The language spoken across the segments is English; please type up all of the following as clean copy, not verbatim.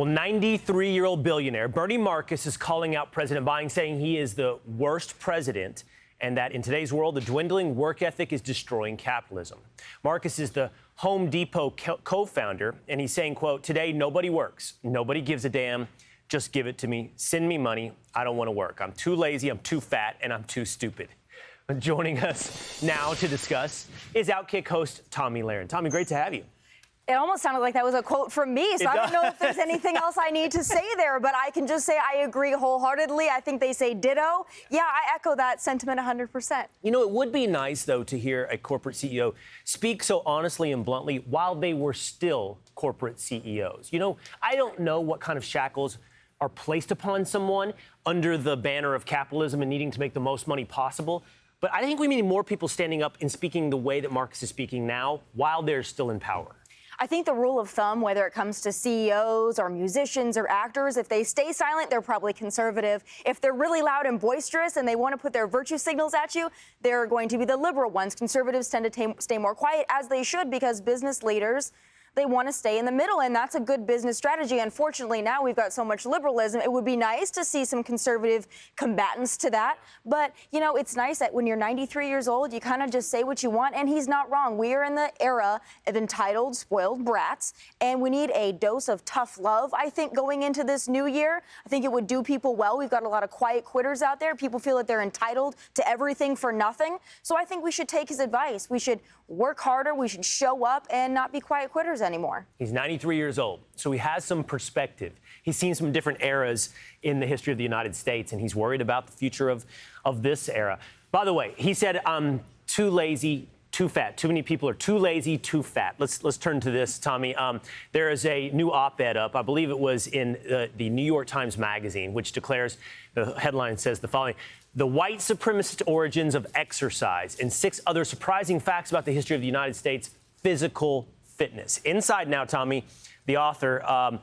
Well, 93-year-old billionaire Bernie Marcus is calling out President Biden, saying he is the worst president and that in today's world, the dwindling work ethic is destroying capitalism. Marcus is the Home Depot co-founder, and he's saying, quote, "Today, nobody works. Nobody gives a damn. Just give it to me. Send me money. I don't want to work. I'm too lazy, I'm too fat, and I'm too stupid." Joining us now to discuss is Outkick host Tomi Lahren. Tomi, great to have you. It almost sounded like that was a quote from me, so I don't know if there's anything else I need to say there, but I can just say I agree wholeheartedly. I think they say ditto. Yeah, I echo that sentiment 100%. You know, it would be nice, though, to hear a corporate CEO speak so honestly and bluntly while they were still corporate CEOs. You know, I don't know what kind of shackles are placed upon someone under the banner of capitalism and needing to make the most money possible, but I think we need more people standing up and speaking the way that Marcus is speaking now while they're still in power. I think the rule of thumb, whether it comes to CEOs or musicians or actors, if they stay silent, they're probably conservative. If they're really loud and boisterous and they want to put their virtue signals at you, they're going to be the liberal ones. Conservatives tend to stay more quiet, as they should, because business leaders, they want to stay in the middle, and that's a good business strategy. Unfortunately, now we've got so much liberalism. It would be nice to see some conservative combatants to that. But, you know, it's nice that when you're 93 years old, you kind of just say what you want, and he's not wrong. We are in the era of entitled, spoiled brats, and we need a dose of tough love, I think, going into this new year. I think it would do people well. We've got a lot of quiet quitters out there. People feel that they're entitled to everything for nothing. So I think we should take his advice. We should work harder. We should show up and not be quiet quitters anymore. He's 93 years old, so he has some perspective. He's seen some different eras in the history of the United States, and he's worried about the future of this era. By the way, he said, "I'm too lazy, too fat. Too many people are too lazy, too fat." Let's turn to this, Tomi. There is a new op-ed up. I believe it was in the New York Times Magazine, which declares, the headline says the following: "The white supremacist origins of exercise and 6 other surprising facts about the history of the United States physical fitness." Inside now, Tomi, the author,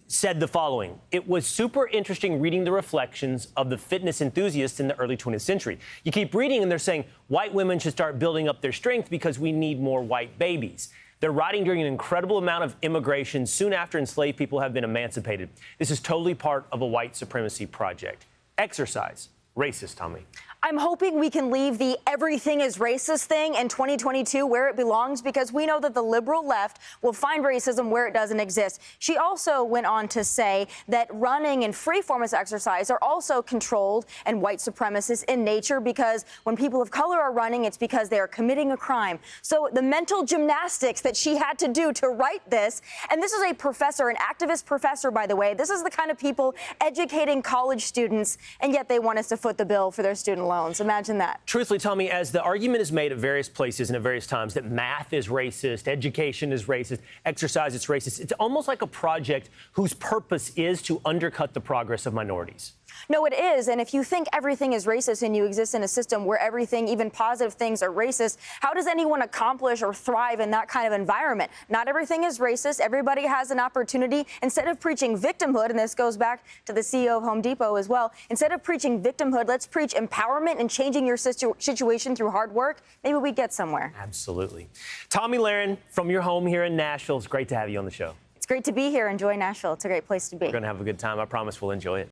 said the following: "It was super interesting reading the reflections of the fitness enthusiasts in the early 20th century. You keep reading and they're saying white women should start building up their strength because we need more white babies. They're writing during an incredible amount of immigration soon after enslaved people have been emancipated. This is totally part of a white supremacy project. Exercise. Racist, Tomi." I'm hoping we can leave the everything is racist thing in 2022 where it belongs, because we know that the liberal left will find racism where it doesn't exist. She also went on to say that running and free form of exercise are also controlled and white supremacist in nature, because when people of color are running, it's because they are committing a crime. So the mental gymnastics that she had to do to write this, and this is a professor, an activist professor, by the way, this is the kind of people educating college students, and yet they want us to foot the bill for their student loans. Imagine that. Truthfully, Tomi, as the argument is made at various places and at various times that math is racist, education is racist, exercise is racist, it's almost like a project whose purpose is to undercut the progress of minorities. No, it is. And if you think everything is racist and you exist in a system where everything, even positive things, are racist, how does anyone accomplish or thrive in that kind of environment? Not everything is racist. Everybody has an opportunity. Instead of preaching victimhood, and this goes back to the CEO of Home Depot as well, instead of preaching victimhood, let's preach empowerment and changing your situation through hard work. Maybe we get somewhere. Absolutely. Tomi Lahren, from your home here in Nashville, it's great to have you on the show. It's great to be here. Enjoy Nashville. It's a great place to be. We're going to have a good time. I promise we'll enjoy it.